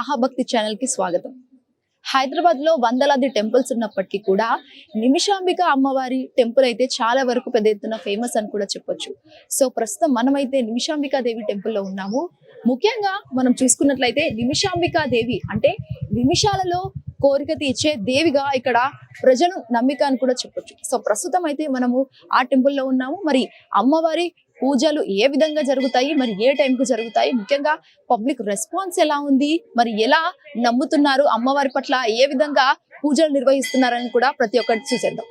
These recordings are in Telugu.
మహాభక్తి ఛానల్ కి స్వాగతం. హైదరాబాద్ లో వందలాది టెంపుల్స్ ఉన్నప్పటికీ కూడా నిమిషాంబిక అమ్మవారి టెంపుల్ అయితే చాలా వరకు పెద్ద ఎత్తున ఫేమస్ అని కూడా చెప్పొచ్చు. సో ప్రస్తుతం మనమైతే నిమిషాంబికా దేవి టెంపుల్ లో ఉన్నాము. ముఖ్యంగా మనం చూసుకున్నట్లయితే నిమిషాంబికా దేవి అంటే నిమిషాలలో కోరిక తీర్చే దేవిగా ఇక్కడ ప్రజలు నమ్మిక అని కూడా చెప్పొచ్చు. సో ప్రస్తుతం అయితే మనము ఆ టెంపుల్లో ఉన్నాము. మరి అమ్మవారి పూజలు ఏ విధంగా జరుగుతాయి, మరి ఏ టైంకు జరుగుతాయి, ముఖ్యంగా పబ్లిక్ రెస్పాన్స్ ఎలా ఉంది, మరి ఎలా నమ్ముతున్నారు, అమ్మవారి పట్ల ఏ విధంగా పూజలు నిర్వహిస్తున్నారని కూడా ప్రతి ఒక్కటి చూసేద్దాం.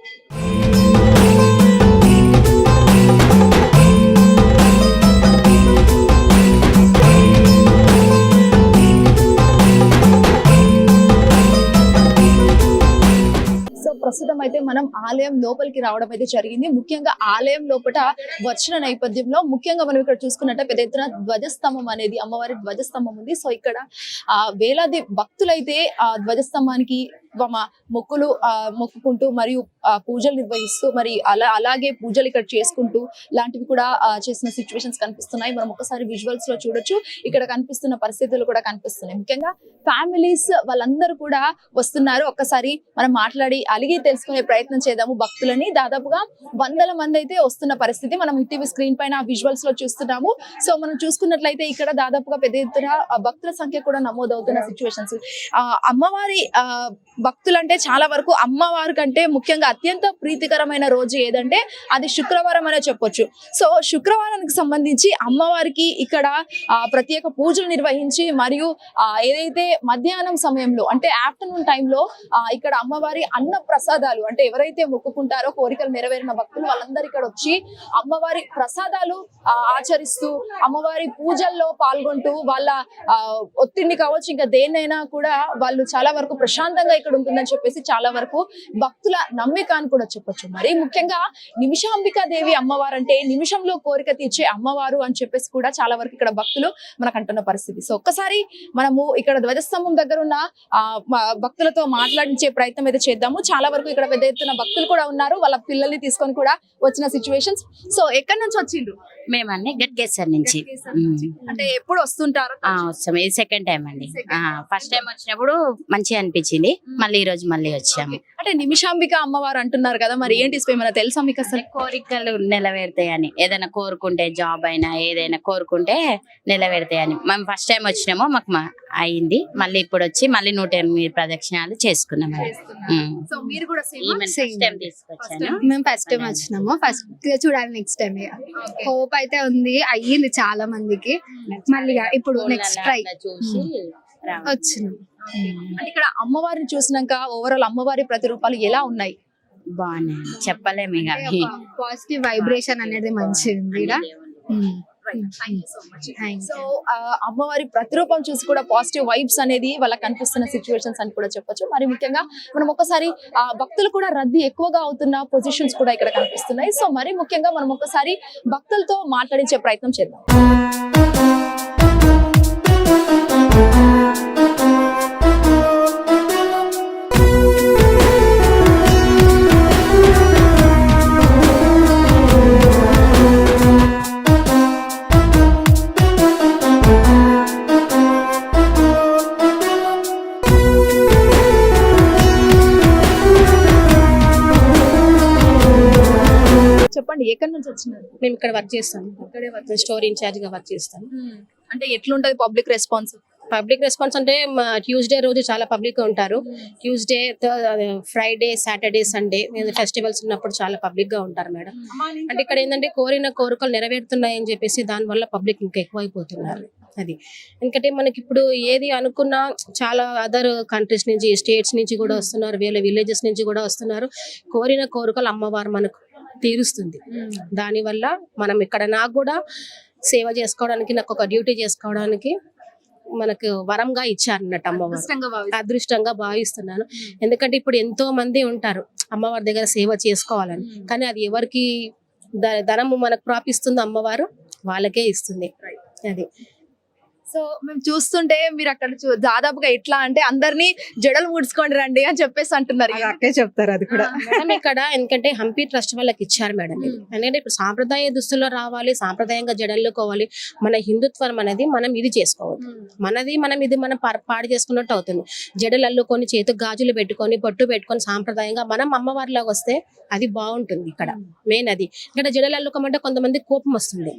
ప్రస్తుతం అయితే మనం ఆలయం లోపలికి రావడం అయితే జరిగింది. ముఖ్యంగా ఆలయం లోపల వచ్చిన నేపథ్యంలో ముఖ్యంగా మనం ఇక్కడ చూసుకున్నట్టే పెద్ద ఎత్తున ధ్వజస్తంభం అనేది అమ్మవారి ధ్వజస్తంభం ఉంది. సో ఇక్కడ వేలాది భక్తులైతే ఆ ధ్వజస్తంభానికి మొక్కులు మొక్కుకుంటూ మరియు పూజలు నిర్వహిస్తూ మరి అలాగే పూజలు ఇక్కడ చేసుకుంటూ లాంటివి కూడా చేసిన సిచ్యువేషన్స్ కనిపిస్తున్నాయి. మనం ఒకసారి విజువల్స్ లో చూడొచ్చు. ఇక్కడ కనిపిస్తున్న పరిస్థితులు కూడా కనిపిస్తున్నాయి. ముఖ్యంగా ఫ్యామిలీస్ వాళ్ళందరూ కూడా వస్తున్నారు. ఒక్కసారి మనం మాట్లాడి అలిగి తెలుసుకునే ప్రయత్నం చేద్దాము భక్తులని. దాదాపుగా వందల మంది అయితే వస్తున్న పరిస్థితి మనం ఈటీవీ స్క్రీన్ పైన విజువల్స్ లో చూస్తున్నాము. సో మనం చూసుకున్నట్లయితే ఇక్కడ దాదాపుగా పెద్ద ఎత్తున భక్తుల సంఖ్య కూడా నమోదవుతున్న సిచ్యువేషన్స్. అమ్మవారి భక్తులు అంటే చాలా వరకు అమ్మవారి కంటే ముఖ్యంగా అత్యంత ప్రీతికరమైన రోజు ఏదంటే అది శుక్రవారం అనే చెప్పొచ్చు. సో శుక్రవారానికి సంబంధించి అమ్మవారికి ఇక్కడ ప్రత్యేక పూజలు నిర్వహించి మరియు ఏదైతే మధ్యాహ్నం సమయంలో అంటే ఆఫ్టర్నూన్ టైంలో ఇక్కడ అమ్మవారి అన్న ప్రసాదాలు అంటే ఎవరైతే మొక్కుకుంటారో కోరికలు నెరవేరిన భక్తులు వాళ్ళందరూ ఇక్కడ వచ్చి అమ్మవారి ప్రసాదాలు ఆచరిస్తూ అమ్మవారి పూజల్లో పాల్గొంటూ వాళ్ళ ఒత్తిడిని కావచ్చు ఇంకా దేన్నైనా కూడా వాళ్ళు చాలా వరకు ప్రశాంతంగా ఇక్కడ ఉంటుందని చెప్పేసి చాలా వరకు భక్తుల నమ్మిక అని కూడా చెప్పొచ్చు. మరి ముఖ్యంగా నిమిషాంబికా దేవి అమ్మవారు అంటే నిమిషంలో కోరిక తీర్చే అమ్మవారు అని చెప్పేసి కూడా చాలా వరకు ఇక్కడ భక్తులు మనకు అంటున్న పరిస్థితి. సో ఒక్కసారి మనము ఇక్కడ ధ్వజస్తంభం దగ్గర ఉన్న భక్తులతో మాట్లాడించే ప్రయత్నం అయితే చేద్దాము. చాలా వరకు ఇక్కడ పెద్ద ఎత్తున భక్తులు కూడా ఉన్నారు. వాళ్ళ పిల్లల్ని తీసుకొని కూడా వచ్చిన సిచ్యువేషన్స్. సో ఎక్కడి నుంచి వచ్చిండ్రు? మేమన్నీ గట్కేసర్ నుంచి. అంటే ఎప్పుడు వస్తుంటారు? వస్తాం. ఇది సెకండ్ టైం అండి. ఫస్ట్ టైం వచ్చినప్పుడు మంచిగా అనిపించింది. మళ్ళీ ఈ రోజు మళ్ళీ వచ్చాము. అంటే నిమిషాంబిక అమ్మవారు అంటున్నారు కదా, మరి ఏంటి ఏమైనా తెలుసా మీకు? అసలు కోరికలు నెరవేరుతాయని ఏదైనా కోరుకుంటే జాబ్ అయినా ఏదైనా కోరుకుంటే నెరవేరుతాయని మేము ఫస్ట్ టైం వచ్చినామో మాకు అయింది. మళ్ళీ ఇప్పుడు వచ్చి మళ్ళీ 108 ప్రదక్షిణాలు చేసుకున్నాం. మేము ఫస్ట్ టైం వచ్చినాము. ఫస్ట్ చూడాలి నెక్స్ట్ టైం. హోప్ అయితే ఉంది, అయ్యింది చాలా మందికి. మళ్ళీ ఇప్పుడు నెక్స్ట్ ట్రై చూసి వచ్చినాం. ఇక్కడ అమ్మవారిని చూసినాక ఓవరాల్ అమ్మవారి ప్రతిరూపాలు ఎలా ఉన్నాయి? బాగున్నాయి, చెప్పలేము. పాజిటివ్ వైబ్రేషన్ అనేది మంచిది. సో అమ్మవారి ప్రతిరూపం చూసి కూడా పాజిటివ్ వైబ్స్ అనేది వాళ్ళకి కనిపిస్తున్న సిచ్యువేషన్స్ అని కూడా చెప్పొచ్చు. మరి ముఖ్యంగా మనం ఒకసారి భక్తులు కూడా రద్దీ ఎక్కువగా అవుతున్న పొజిషన్స్ కూడా ఇక్కడ కనిపిస్తున్నాయి. సో మరి ముఖ్యంగా మనం ఒకసారి భక్తులతో మాట్లాడించే ప్రయత్నం చేద్దాం. చెప్పండి, ఎక్కడి నుంచి వచ్చినారు? మేము ఇక్కడ వర్క్ చేస్తాను. ఇక్కడే వర్క్ స్టోర్ ఇన్ఛార్జ్ గా వర్క్ చేస్తాను. అంటే ఎట్లుంటది పబ్లిక్ రెస్పాన్స్? పబ్లిక్ రెస్పాన్స్ అంటే ట్యూస్డే రోజు చాలా పబ్లిక్ ఉంటారు. Tuesday, Friday, Saturday, Sunday festivals ఉన్నప్పుడు చాలా పబ్లిక్ గా ఉంటారు మేడం. అంటే ఇక్కడ ఏంటంటే కోరిన కోరికలు నెరవేరుతున్నాయి అని చెప్పేసి దాని వల్ల పబ్లిక్ ఇంకా ఎక్కువైపోతున్నారు. అది ఎందుకంటే మనకి ఇప్పుడు ఏది అనుకున్నా చాలా అదర్ కంట్రీస్ నుంచి స్టేట్స్ నుంచి కూడా వస్తున్నారు, వీళ్ళ విలేజెస్ నుంచి కూడా వస్తున్నారు. కోరిన కోరికలు అమ్మవారు మనకు తీరుస్తుంది. దానివల్ల మనం ఇక్కడ నాకు కూడా సేవ చేసుకోవడానికి, నాకు ఒక డ్యూటీ చేసుకోవడానికి మనకు వరంగా ఇచ్చారన్నట్టు అమ్మవారు. అదృష్టంగా భావిస్తున్నాను. ఎందుకంటే ఇప్పుడు ఎంతో మంది ఉంటారు అమ్మవారి దగ్గర సేవ చేసుకోవాలని, కానీ అది ఎవరికి ధనము మనకు ప్రాపిస్తుందో అమ్మవారు వాళ్ళకే ఇస్తుంది. అది సో మేము చూస్తుంటే మీరు అక్కడ దాదాపుగా ఎట్లా అంటే అందరినీ జడలు ముడుచుకోండి రండి అని చెప్పేసి అంటున్నారు. అది అక్కే చెప్తారు అది కూడా. మేడం ఇక్కడ ఎందుకంటే హంపి ట్రస్ట్ వాళ్ళకి ఇచ్చారు మేడం ఇది. ఎందుకంటే ఇప్పుడు సాంప్రదాయ దుస్తుల్లో రావాలి, సాంప్రదాయంగా జడల్లుకోవాలి, మన హిందుత్వం అనేది మనం ఇది చేసుకోవాలి, మనది మనం ఇది మనం పాడు చేసుకున్నట్టు అవుతుంది. జడలు అల్లుకొని చేతికి గాజులు పెట్టుకొని బొట్టు పెట్టుకొని సాంప్రదాయంగా మనం అమ్మవారిలాగా వస్తే అది బాగుంటుంది. ఇక్కడ మెయిన్ అది. ఇక్కడ జడలు అల్లుకోమంటే కొంతమంది కోపం వస్తుంది.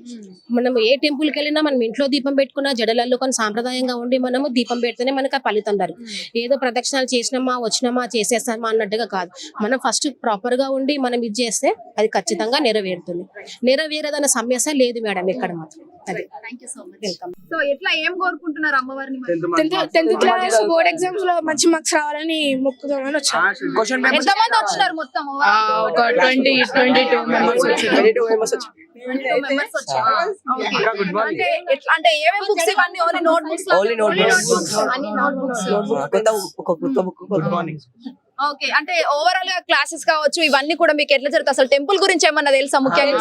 మనం ఏ టెంపుల్కి వెళ్ళినా మనం ఇంట్లో దీపం పెట్టుకున్నా జడలు అల్లుకొని సాంప్రదాయంగా ఉండి మనము దీపం పెడితేనే మనకు ఆ ఫలితం దొరుకుతుంది. ఏదో ప్రదక్షిణాలు చేసినామా వచ్చినామా చేసేస్తామా అన్నట్టుగా కాదు. మనం ఫస్ట్ ప్రాపర్ గా ఉండి మనం ఇది చేస్తే అది ఖచ్చితంగా నెరవేరుతుంది. నెరవేరదన్న సమస్య లేదు మేడం ఇక్కడ మాత్రం. అది వెల్కమ్. సో ఎట్లా ఏం కోరుకుంటున్నారు అమ్మవారిని మరి? 10th క్లాస్ బోర్డ్ ఎగ్జామ్స్ లో మంచి మార్క్స్ రావాలని మొక్కుదామని వచ్చాను. ఎంతమంది వచ్చినారు మొత్తం? ఒక 22 మెంబర్స్ వచ్చారు. 22 members వచ్చారా? Okay. అంటే ఎట్లా అంటే ఏమేం బుక్స్ ఇవన్నీ? Only note books? Only notebooks. అన్ని నోట్ బుక్స్. కొత్త బుక్. Good morning. ఓకే. అంటే ఓవరాల్ గా క్లాసెస్ కావచ్చు ఇవన్నీ కూడా మీకు ఎట్లా జరుగుతాయి? అసలు టెంపుల్ గురించి ఏమన్నా తెలుసా? ముఖ్యంగా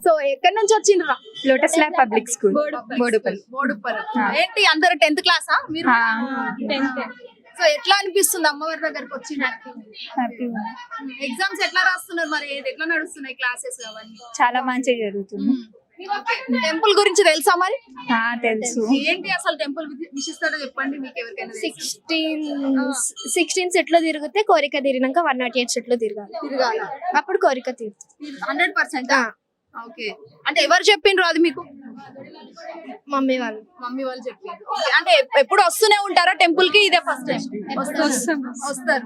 సో ఎక్కడి నుంచి వచ్చిండ్రా? Lotus lab public school Boduppal. ఏంటి అందరు 10th క్లాసా మీరు? సో ఎట్లా అనిపిస్తుంది అమ్మవారి దగ్గరకు వచ్చి? ఎగ్జామ్స్ ఎట్లా రాస్తున్నారు మరి? ఎట్లా నడుస్తున్నాయి క్లాసెస్ అవన్నీ? చాలా మంచిగా జరుగుతుంది. టెంపుల్ గురించి తెలుసా మరి? తెలుసు. ఏంటి అసలు టెంపుల్ విశిష్టత చెప్పండి మీకు ఎవరికైనా. 16 సెట్లు తిరిగితే కోరిక తీరినాక 108 సెట్లు తిరగాలి. అప్పుడు కోరిక తీరుతుంది. 100%. ఓకే. అంటే ఎవరు చెప్పిండ్రు అది మీకు? మమ్మీ వాళ్ళు చెప్పిండ్రు. Okay. అంటే ఎప్పుడు వస్తూనే ఉంటారా టెంపుల్ కి? ఇదే ఫస్ట్ టైం వస్తారు?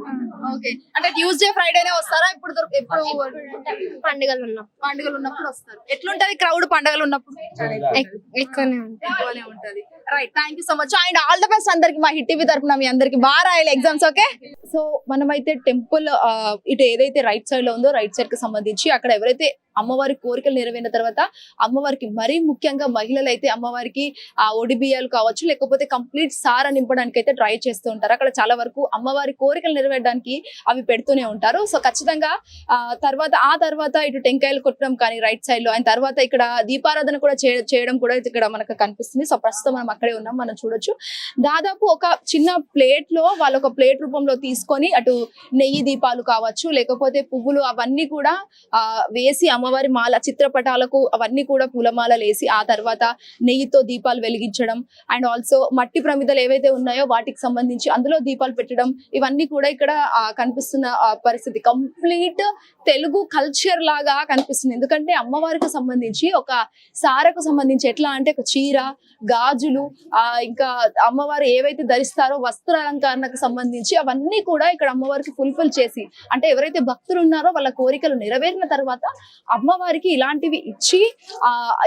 ఓకే. అంటే ట్యూస్డే ఫ్రైడేనే వస్తారా? ఎప్పుడు పండుగలు ఉన్నప్పుడు వస్తారు. ఎట్లుంటది క్రౌడ్ పండుగలు ఉన్నప్పుడు? ఎక్కువనే ఉంటది. Right. Thank you so much and all the best అందరికి మా హిట్ టీవీ తరపున. మీ అందరికి బాగా రాయాలి ఎగ్జామ్స్. ఓకే. సో మనమైతే టెంపుల్ ఇటు ఏదైతే రైట్ సైడ్ లో ఉందో రైట్ సైడ్ కి సంబంధించి అక్కడ ఎవరైతే అమ్మవారి కోరికలు నెరవేరిన తర్వాత అమ్మవారికి మరీ ముఖ్యంగా మహిళలు అయితే అమ్మవారికి ఆ ఒడిబియ్యాలు కావచ్చు లేకపోతే కంప్లీట్ సార నింపడానికి అయితే ట్రై చేస్తూ ఉంటారు. అక్కడ చాలా వరకు అమ్మవారి కోరికలు నెరవేరడానికి అవి పెడుతూనే ఉంటారు. సో ఖచ్చితంగా ఆ తర్వాత ఇటు టెంకాయలు కొట్టడం కానీ రైట్ సైడ్ లో, అండ్ తర్వాత ఇక్కడ దీపారాధన కూడా చేయడం కూడా ఇక్కడ మనకు కనిపిస్తుంది. సో ప్రస్తుతం మనం అక్కడే ఉన్నాం. మనం చూడొచ్చు దాదాపు ఒక చిన్న ప్లేట్ లో వాళ్ళు ఒక ప్లేట్ రూపంలో తీసుకొని అటు నెయ్యి దీపాలు కావచ్చు లేకపోతే పువ్వులు అవన్నీ కూడా వేసి అమ్మవారి మాల చిత్రపటాలకు అవన్నీ కూడా పూలమాలలు వేసి ఆ తర్వాత నెయ్యితో దీపాలు వెలిగించడం అండ్ ఆల్సో మట్టి ప్రమిదలు ఏవైతే ఉన్నాయో వాటికి సంబంధించి అందులో దీపాలు పెట్టడం ఇవన్నీ కూడా ఇక్కడ కనిపిస్తున్న పరిస్థితి కంప్లీట్ తెలుగు కల్చర్ లాగా కనిపిస్తుంది. ఎందుకంటే అమ్మవారికి సంబంధించి ఒక సారకు సంబంధించి ఎట్లా అంటే ఒక చీర గాజులు ఇంకా అమ్మవారు ఏవైతే ధరిస్తారో వస్త్రాలంకరణకు సంబంధించి అవన్నీ కూడా ఇక్కడ అమ్మవారికి ఫుల్ఫిల్ చేసి అంటే ఎవరైతే భక్తులు ఉన్నారో వాళ్ళ కోరికలు నెరవేరిన తర్వాత అమ్మవారికి ఇలాంటివి ఇచ్చి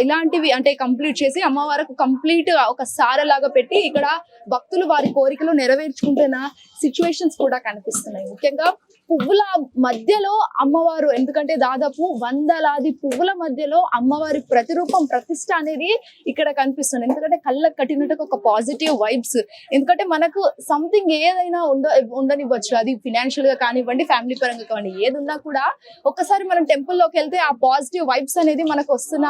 ఇలాంటివి అంటే కంప్లీట్ చేసి అమ్మవారికి కంప్లీట్ ఒక సారలాగా పెట్టి ఇక్కడ భక్తులు వారి కోరికలు నెరవేర్చుకుంటున్న సిచ్యువేషన్స్ కూడా కనిపిస్తున్నాయి. ముఖ్యంగా పువ్వుల మధ్యలో అమ్మవారు, ఎందుకంటే దాదాపు వందలాది పువ్వుల మధ్యలో అమ్మవారి ప్రతిరూపం ప్రతిష్ట అనేది ఇక్కడ కనిపిస్తుంది. ఎందుకంటే కళ్ళకు కట్టినట్టుగా ఒక పాజిటివ్ వైబ్స్. ఎందుకంటే మనకు సంథింగ్ ఏదైనా ఉండనివ్వచ్చు, అది ఫినాన్షియల్ గా కానివ్వండి ఫ్యామిలీ పరంగా కానివ్వండి, ఏది ఉన్నా కూడా ఒక్కసారి మనం టెంపుల్లోకి వెళ్తే ఆ పాజిటివ్ వైబ్స్ అనేది మనకు వస్తున్న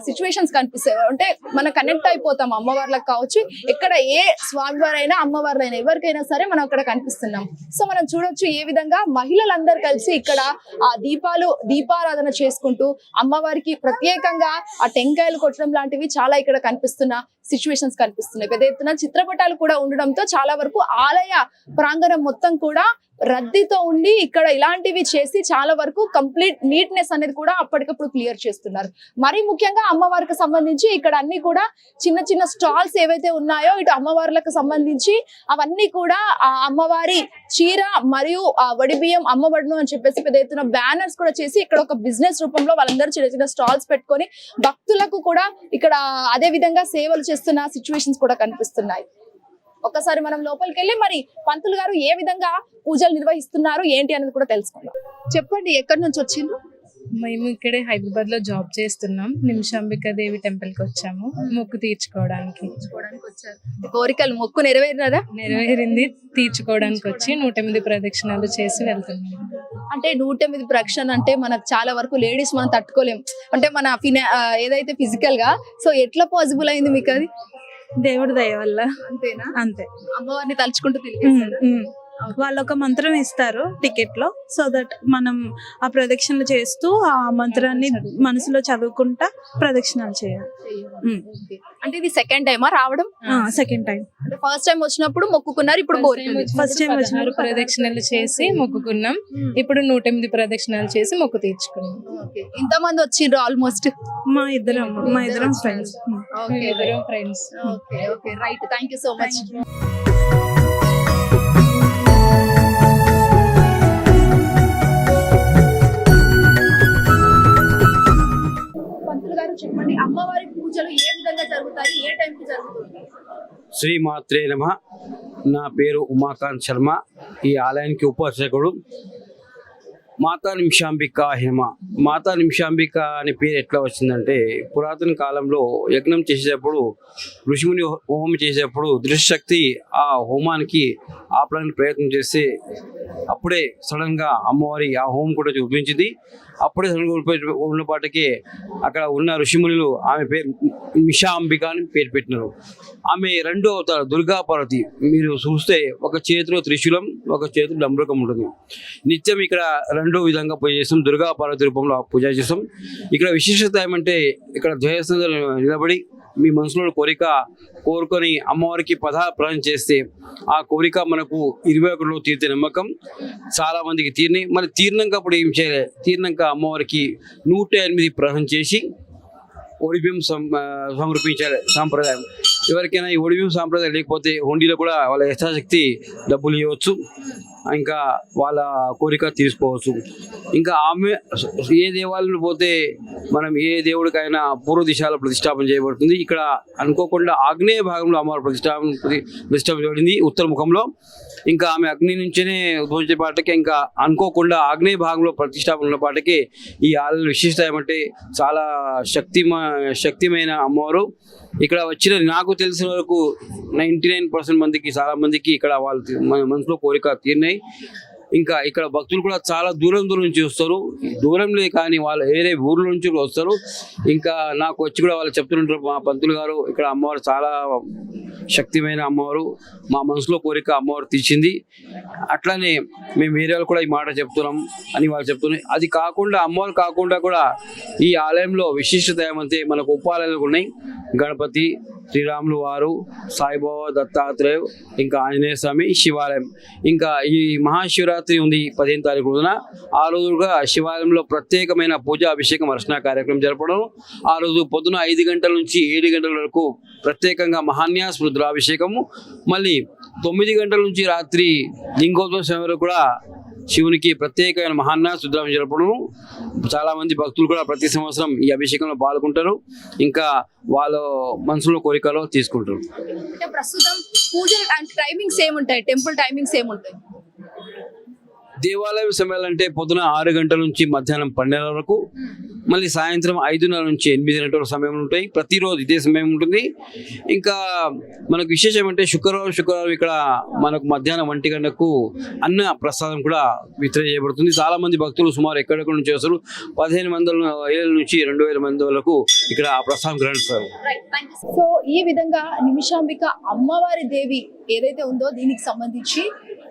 సిచ్యువేషన్స్ కనిపిస్తాయి. అంటే మనం కనెక్ట్ అయిపోతాం అమ్మవార్లకు కావచ్చు, ఎక్కడ ఏ స్వామివారైనా అమ్మవారైనా ఎవరికైనా సరే మనం అక్కడ కనిపిస్తున్నాం. సో మనం చూడొచ్చు ఏ విధంగా మహిళలందరూ కలిసి ఇక్కడ ఆ దీపారాధన చేసుకుంటూ అమ్మవారికి ప్రత్యేకంగా ఆ టెంకాయలు కొట్టడం లాంటివి చాలా ఇక్కడ కనిపిస్తున్న సిచ్యువేషన్స్ కనిపిస్తున్నాయి. పెద్ద ఎత్తున చిత్రపటాలు కూడా ఉండడంతో చాలా వరకు ఆలయ ప్రాంగణం మొత్తం కూడా రద్దీతో ఉండి ఇక్కడ ఇలాంటివి చేసి చాలా వరకు కంప్లీట్ నీట్నెస్ అనేది కూడా అప్పటికప్పుడు క్లియర్ చేస్తున్నారు. మరి ముఖ్యంగా అమ్మవారికి సంబంధించి ఇక్కడ అన్ని కూడా చిన్న చిన్న స్టాల్స్ ఏవైతే ఉన్నాయో ఇటు అమ్మవార్లకు సంబంధించి అవన్నీ కూడా ఆ అమ్మవారి చీర మరియు ఆ వడి బియ్యం అమ్మబడును అని చెప్పేసి పెద్ద ఎత్తున బ్యానర్స్ కూడా చేసి ఇక్కడ ఒక బిజినెస్ రూపంలో వాళ్ళందరూ చిన్న చిన్న స్టాల్స్ పెట్టుకొని భక్తులకు కూడా ఇక్కడ అదే విధంగా సేవలు చేస్తున్న సిచ్యువేషన్స్ కూడా కనిపిస్తున్నాయి. ఒక్కసారి మనం లోపలికి వెళ్ళి మరి పంతులు గారు ఏ విధంగా పూజలు నిర్వహిస్తున్నారు ఏంటి అనేది కూడా తెలుసుకుందాం. చెప్పండి, ఎక్కడి నుంచి వచ్చిండ్రు? మేము ఇక్కడే హైదరాబాద్ లో జాబ్ చేస్తున్నాం. నిమిషాంబికా దేవి టెంపుల్ కి వచ్చాము మొక్కు తీర్చుకోవడానికి. కోరికలు మొక్కు నెరవేరినదా? నెరవేరింది. తీర్చుకోవడానికి వచ్చి 108 ప్రదక్షిణాలు చేసి వెళ్తున్నాం. అంటే 108 ప్రదక్షిణ అంటే మనకు చాలా వరకు లేడీస్ మనం తట్టుకోలేం. అంటే మన ఏదైతే ఫిజికల్ గా, సో ఎట్లా పాసిబుల్ అయింది మీకు అది? దేవుడి దయ వల్ల. అంతేనా? అంతే. అమ్మవారిని తలుచుకుంటూ తిరిగేసారా? వాళ్ళు ఒక మంత్రం ఇస్తారు టికెట్ లో, సో దట్ మనం ఆ ప్రదక్షిణలు చేస్తూ ఆ మంత్రాన్ని మనసులో చదువుకుంటా ప్రదక్షిణాలు చేయాలి. అంటే ఇది సెకండ్ టైమా రావడం? Second time. అంటే ఫస్ట్ టైం వచ్చినప్పుడు మొక్కుకున్నారు, ఇప్పుడు ఫస్ట్ టైం వచ్చినప్పుడు ప్రదక్షిణాలు చేసి మొక్కుకున్నాం, ఇప్పుడు 108 ప్రదక్షిణాలు చేసి మొక్కు తీర్చుకున్నాం. ఇంతమంది వచ్చిండ్రు ఆల్మోస్ట్? మా ఇద్దరం friends. Right, thank you so much. పంతులు గారు చెప్పండి, అమ్మవారి పూజలు ఏ విధంగా జరుగుతాయి, ఏ టైంకి జరుగుతుంది? శ్రీ మాత్రే నమః. నా పేరు ఉమాకాంత్ శర్మ. ఈ ఆలయానికి ఉపాసకుడు. మాతా నిమిషాంబిక హేమ. మాతా నిమిషాంబిక అనే పేరు ఎట్లా వచ్చిందంటే, పురాతన కాలంలో యజ్ఞం చేసేటప్పుడు ఋషిముని హోమం చేసేటప్పుడు దృష్టిశక్తి ఆ హోమానికి ఆపడానికి ప్రయత్నం చేస్తే అప్పుడే సడన్ గా అమ్మవారి ఆ హోమం కూడా చూపించింది. అప్పుడే ఉన్నపాటికి అక్కడ ఉన్న ఋషిమునులు ఆమె పేరు నిమిషాంబిక అని పేరు పెట్టినారు. ఆమె రెండో అవతారం దుర్గా పార్వతి. మీరు చూస్తే ఒక చేతిలో త్రిశూలం, ఒక చేతిలో డంబృకం ఉంటుంది. నిత్యం ఇక్కడ రెండో విధంగా పూజ చేస్తాం. దుర్గా పార్వతి రూపంలో పూజ చేస్తాం. ఇక్కడ విశిష్టత ఏమంటే, ఇక్కడ ధ్వజస్థానం నిలబడి మీ మనసులో కోరిక కోరుకొని అమ్మవారికి ప్రదానం చేస్తే ఆ కోరిక మనకు 21లో తీర్చే నమ్మకం చాలా మందికి తీరినాయి. మరి తీరినాక అప్పుడు ఏం చేయలే, తీరినాక అమ్మవారికి 108 ప్రదానం చేసి ఒడిబియ్యం సమర్పించాలి సాంప్రదాయం. ఎవరికైనా ఈ ఒడిబియ్యం సాంప్రదాయం లేకపోతే హుండీలో కూడా వాళ్ళ యథాశక్తి డబ్బులు ఇవ్వచ్చు, ఇంకా వాళ్ళ కోరిక తీసుకోవచ్చు. ఇంకా ఆమె ఏ దేవాలయంలో పోతే మనం ఏ దేవుడికైనా పూర్వ దిశలో ప్రతిష్టాపన చేయబడుతుంది. ఇక్కడ అనుకోకుండా ఆగ్నేయ భాగంలో అమ్మవారి ప్రతిష్టాపన ఉత్తర ముఖంలో. ఇంకా ఆమె అగ్ని నుంచేనే ఉద్భవించే పాటకి ఇంకా అనుకోకుండా ఆగ్నేయ భాగంలో ప్రతిష్టాపన ఉన్న పాటకి ఈ ఆలయ విశిష్టత ఏమంటే చాలా శక్తిమైన అమ్మవారు. ఇక్కడ వచ్చిన నాకు తెలిసిన వరకు 99% మందికి, చాలా మందికి ఇక్కడ వాళ్ళ మనసులో కోరిక తీరినాయి. ఇంకా ఇక్కడ భక్తులు కూడా చాలా దూరం నుంచి వస్తారు. దూరంలో కానీ వాళ్ళు వేరే ఊర్ల నుంచి కూడా వస్తారు. ఇంకా నాకు వచ్చి కూడా వాళ్ళు చెప్తుంటారు, మా పంతులు గారు ఇక్కడ అమ్మవారు చాలా శక్తిమైన అమ్మవారు, మా మనసులో కోరిక అమ్మవారు తీర్చింది. అట్లానే మేము వేరే వాళ్ళు కూడా ఈ మాట చెప్తున్నాం అని వాళ్ళు చెప్తున్నాయి. అది కాకుండా అమ్మవారు కాకుండా కూడా ఈ ఆలయంలో విశిష్టత ఏమంటే, మనకు ఉపాలయాలు ఉన్నాయి. గణపతి, శ్రీరాములు వారు, సాయిబాబా, దత్తాత్రేయ, ఇంకా ఆంజనేయ స్వామి, శివాలయం. ఇంకా ఈ మహాశివరాత్రి ఉంది 15వ తారీఖు రోజున. ఆ రోజుగా శివాలయంలో ప్రత్యేకమైన పూజ, అభిషేకం, అర్చన కార్యక్రమం జరపడం. ఆ రోజు పొద్దున 5 గంటల నుంచి 7 గంటల వరకు ప్రత్యేకంగా మహాన్యాస రుద్రాభిషేకము. మళ్ళీ 9 గంటల నుంచి రాత్రి లింగోద్భవ సమయం వరకు కూడా శివునికి ప్రత్యేకమైన మహాన్యాస రుద్రాభిషేకం జరపడం. చాలా మంది భక్తులు కూడా ప్రతి సంవత్సరం ఈ అభిషేకంలో పాల్గొంటారు. ఇంకా వాళ్ళ మనసులో కోరికలో తీసుకుంటారు. అంటే ప్రస్తుతం పూజలు టైమింగ్స్ ఏముంటాయి? టెంపుల్ టైమింగ్స్ ఏముంటాయి? దేవాలయ సమయాలు అంటే పొద్దున 6 గంటల నుంచి మధ్యాహ్నం 12 వరకు, మళ్ళీ సాయంత్రం 5:30 నుంచి 8 గంటల సమయం ఉంటాయి. ప్రతిరోజు ఇదే సమయం ఉంటుంది. ఇంకా మనకు విశేషం అంటే శుక్రవారం ఇక్కడ మనకు మధ్యాహ్నం 1 గంటకు అన్న ప్రసాదం కూడా వితరణ చేయబడుతుంది. చాలా మంది భక్తులు సుమారు ఎక్కడెక్కడ నుంచి వస్తారు. 1500 నుంచి 2000 మంది వరకు ఇక్కడ ఆ ప్రసాదం గ్రహిస్తారు. సో ఈ విధంగా నిమిషాంబిక అమ్మవారి దేవి ఏదైతే ఉందో దీనికి సంబంధించి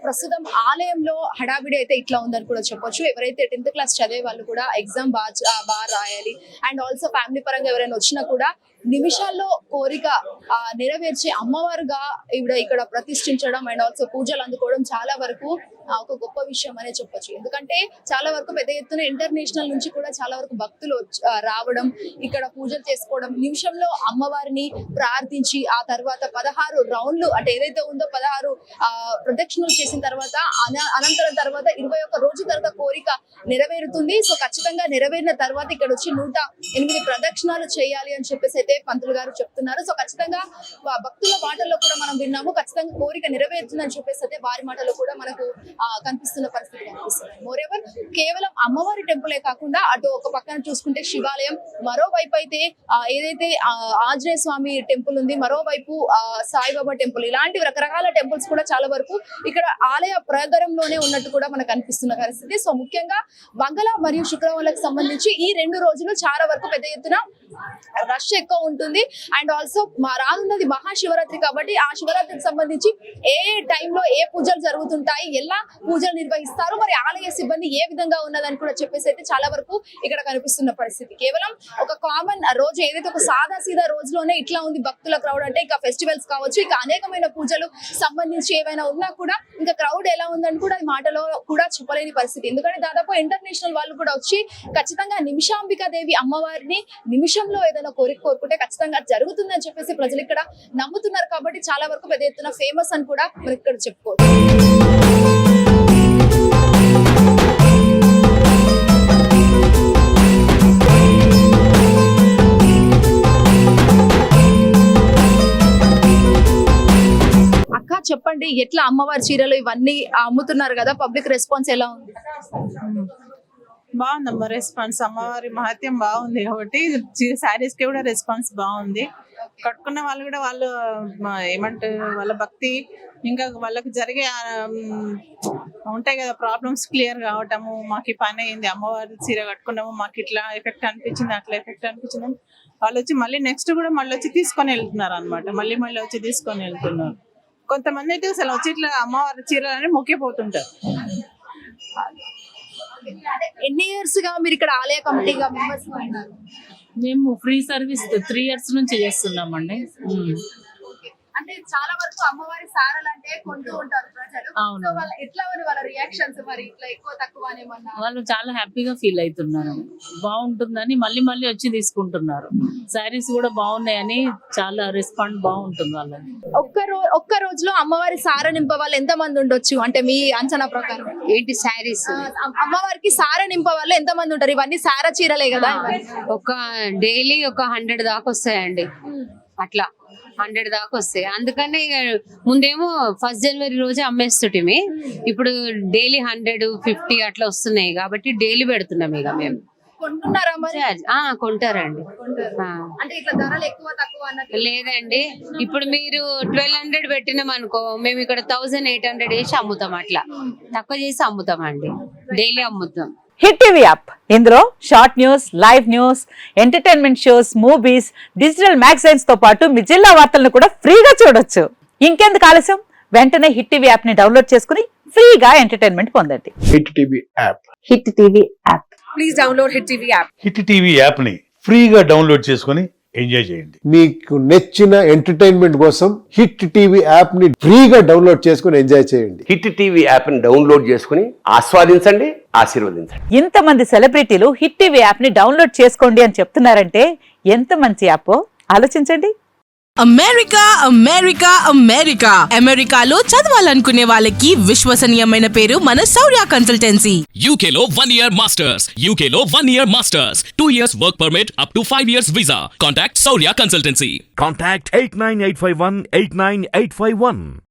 ప్రస్తుతం ఆలయంలో హడావిడి అయితే ఇట్లా ఉందని కూడా చెప్పొచ్చు. ఎవరైతే 10th క్లాస్ చదివే వాళ్ళు కూడా ఎగ్జామ్ బాగా రాయాలి, అండ్ ఆల్సో ఫ్యామిలీ పరంగా ఎవరైనా వచ్చినా కూడా నిమిషాల్లో కోరిక నెరవేర్చే అమ్మవారుగా ఇక్కడ ప్రతిష్ఠించడం అండ్ ఆల్సో పూజలు అందుకోవడం చాలా వరకు ఒక గొప్ప విషయం అనే చెప్పొచ్చు. ఎందుకంటే చాలా వరకు పెద్ద ఎత్తున ఇంటర్నేషనల్ నుంచి కూడా చాలా వరకు భక్తులు రావడం, ఇక్కడ పూజలు చేసుకోవడం, నిమిషంలో అమ్మవారిని ప్రార్థించి ఆ తర్వాత 16 రౌండ్లు అంటే ఏదైతే ఉందో 16 ప్రదక్షిణలు చేసిన తర్వాత అనంతరం తర్వాత 21 రోజు తర్వాత కోరిక నెరవేరుతుంది. సో ఖచ్చితంగా నెరవేరిన తర్వాత ఇక్కడ వచ్చి 108 ప్రదక్షిణాలు చేయాలి అని చెప్పేసి అయితే పంతులు గారు చెప్తున్నారు. సో ఖచ్చితంగా భక్తుల మాటల్లో కూడా మనం విన్నాము, ఖచ్చితంగా కోరిక నెరవేరుతుందని చెప్పేసి అయితే వారి మాటల్లో కూడా మనకు కనిపిస్తున్న పరిస్థితి కనిపిస్తుంది. మోరెవర్ కేవలం అమ్మవారి టెంపులే కాకుండా అటు ఒక పక్కన చూసుకుంటే శివాలయం, మరోవైపు అయితే ఏదైతే ఆంజనేయ స్వామి టెంపుల్ ఉంది, మరోవైపు సాయిబాబా టెంపుల్, ఇలాంటి రకరకాల టెంపుల్స్ కూడా చాలా వరకు ఇక్కడ ఆలయ ప్రాంగణంలోనే ఉన్నట్టు కూడా మనకు కనిపిస్తున్న పరిస్థితి. సో ముఖ్యంగా మంగళ మరియు శుక్రవారాలకు సంబంధించి ఈ 2 రోజులు చాలా వరకు పెద్ద ఎత్తున రష్ ఎక్కువ ఉంటుంది. అండ్ ఆల్సో రానున్నది మహాశివరాత్రి కాబట్టి ఆ శివరాత్రికి సంబంధించి ఏ టైంలో ఏ పూజలు జరుగుతుంటాయి, ఎలా పూజలు నిర్వహిస్తారు, మరి ఆలయ సిబ్బంది ఏ విధంగా ఉన్నదని కూడా చెప్పేసి అయితే చాలా వరకు ఇక్కడ కనిపిస్తున్న పరిస్థితి. కేవలం ఒక కామన్ రోజు ఏదైతే ఒక సాదా సీదా రోజులోనే ఇట్లా ఉంది భక్తుల క్రౌడ్ అంటే, ఇక ఫెస్టివల్స్ కావచ్చు, ఇక అనేకమైన పూజలు సంబంధించి ఏవైనా ఉన్నా కూడా ఇంకా క్రౌడ్ ఎలా ఉందని కూడా ఈ మాటలో కూడా చెప్పలేని పరిస్థితి. ఎందుకంటే దాదాపు ఇంటర్నేషనల్ వాళ్ళు కూడా వచ్చి ఖచ్చితంగా నిమిషాంబికాదేవి అమ్మవారిని నిమిషంలో ఏదైనా కోరుకుంటే ఖచ్చితంగా జరుగుతుందని చెప్పేసి ప్రజలు ఇక్కడ నమ్ముతున్నారు. కాబట్టి చాలా వరకు పెద్ద ఎత్తున ఫేమస్ అని కూడా మనం ఇక్కడ చెప్పుకోవచ్చు. అక్క చెప్పండి, ఎట్లా అమ్మవారి చీరలు ఇవన్నీ అమ్ముతున్నారు కదా, పబ్లిక్ రెస్పాన్స్ ఎలా ఉంది? బాగుందమ్మా రెస్పాన్స్, అమ్మవారి మహత్యం బాగుంది కాబట్టి శారీస్ కి కూడా రెస్పాన్స్ బాగుంది. కట్టుకున్న వాళ్ళు కూడా వాళ్ళు ఏమంటారు, వాళ్ళ భక్తి ఇంకా వాళ్ళకి జరిగే ఉంటాయి కదా ప్రాబ్లమ్స్ క్లియర్ కావటము, మాకు ఈ పని అయింది, అమ్మవారి చీర కట్టుకున్నాము, మాకు ఇట్లా ఎఫెక్ట్ అనిపించింది, అట్లా ఎఫెక్ట్ అనిపించింది, వాళ్ళు వచ్చి మళ్ళీ నెక్స్ట్ కూడా మళ్ళీ వచ్చి తీసుకొని వెళ్తున్నారు అనమాట. మళ్ళీ వచ్చి తీసుకొని వెళ్తున్నారు. కొంతమంది అయితే అసలు వచ్చి ఇట్లా అమ్మవారి చీరలని మొక్కిపోతుంటారు. ఎన్ని ఇయర్స్ గా మీరు ఇక్కడ ఆలయ కమిటీగా మెంబర్స్ ఉన్నారు? మేము ఫ్రీ సర్వీస్ 3 years నుంచి చేస్తున్నామండి. అంటే చాలా వరకు అమ్మవారి సారలు అంటే కొంటూ ఉంటారు ప్రజలు. అవును. సో వాళ్ళ ఎట్లా ఉంది వాళ్ళ రియాక్షన్స్, మరి ఇట్లా ఎక్కువ తక్కువ అనేమన్నా? వాళ్ళు చాలా హ్యాపీగా ఫీల్ అవుతున్నారు, బాగుంటుందని మళ్ళీ మళ్ళీ వచ్చి తీసుకుంటున్నారు. శారీస్ కూడా బాగున్నాయని చాలా రెస్పాండ్ బాగుంటుంది వాళ్ళని. ఒక్క రోజులో అమ్మవారి సార నింప వాళ్ళు ఎంత మంది ఉండొచ్చు అంటే మీ అంచనా ప్రకారం? ఏంటి శారీస్ అమ్మవారికి సార నింప వాళ్ళు ఎంత మంది ఉంటారు? ఇవన్నీ సార చీరలే కదా. ఒక డైలీ ఒక 100 దాకా వస్తాయండి, అట్లా 100 దాకా వస్తాయి. అందుకని ముందేమో 1st January రోజే అమ్మేస్తుంటిమి, ఇప్పుడు డైలీ 100-50 అట్లా వస్తున్నాయి కాబట్టి డైలీ పెడుతున్నాం. ఇక మేము కొంటున్నారా మరి? కొంటారండి. అంటే ఇట్లా ధరలు ఎక్కువ తక్కువ అన్నట్టు లేదండి, ఇప్పుడు మీరు 1200 పెట్టినాం అనుకో, మేము ఇక్కడ 1800 వేసి అమ్ముతాం, అట్లా తక్కువ చేసి అమ్ముతామండి, డైలీ అమ్ముతాం. హిట్ టీవీ యాప్, ఇందులో short news, live news, entertainment shows, movies, digital magazines తో పాటు మీ జిల్లా వార్తలను కూడా ఫ్రీగా చూడొచ్చు. ఇంకెందుకు ఆలస్యం, వెంటనే హిట్ టీవీ యాప్ ని డౌన్లోడ్ చేసుకుని ఫ్రీగా ఎంటర్టైన్మెంట్ పొందండి. Hit TV app, hit TV app, please download hit TV app. Hit TV app ని ఫ్రీగా డౌన్లోడ్ చేసుకుని ఎంజాయ్ చేయండి. మీకు నచ్చిన ఎంటర్టైన్మెంట్ కోసం హిట్ టీవీ యాప్ ని ఫ్రీగా డౌన్లోడ్ చేసుకుని ఎంజాయ్ చేయండి. హిట్ టీవీ యాప్ ని డౌన్లోడ్ చేసుకుని ఆస్వాదించండి, ఆశీర్వదించండి. ఇంతమంది సెలబ్రిటీలు హిట్ టీవీ యాప్ ని డౌన్లోడ్ చేసుకోండి అని చెప్తున్నారంటే ఎంత మంచి యాప్ ఆలోచించండి. అమెరికా అమెరికా అమెరికా అమెరికాలో చదవాలనుకునే వాళ్ళకి విశ్వసనీయమైన పేరు మన శౌర్య కన్సల్టెన్సీ. UK లో 1 year masters, UK లో 1 year masters, 2 years work permit up to 5 years visa. Contact Saurya Consultancy. Contact 89851 89851.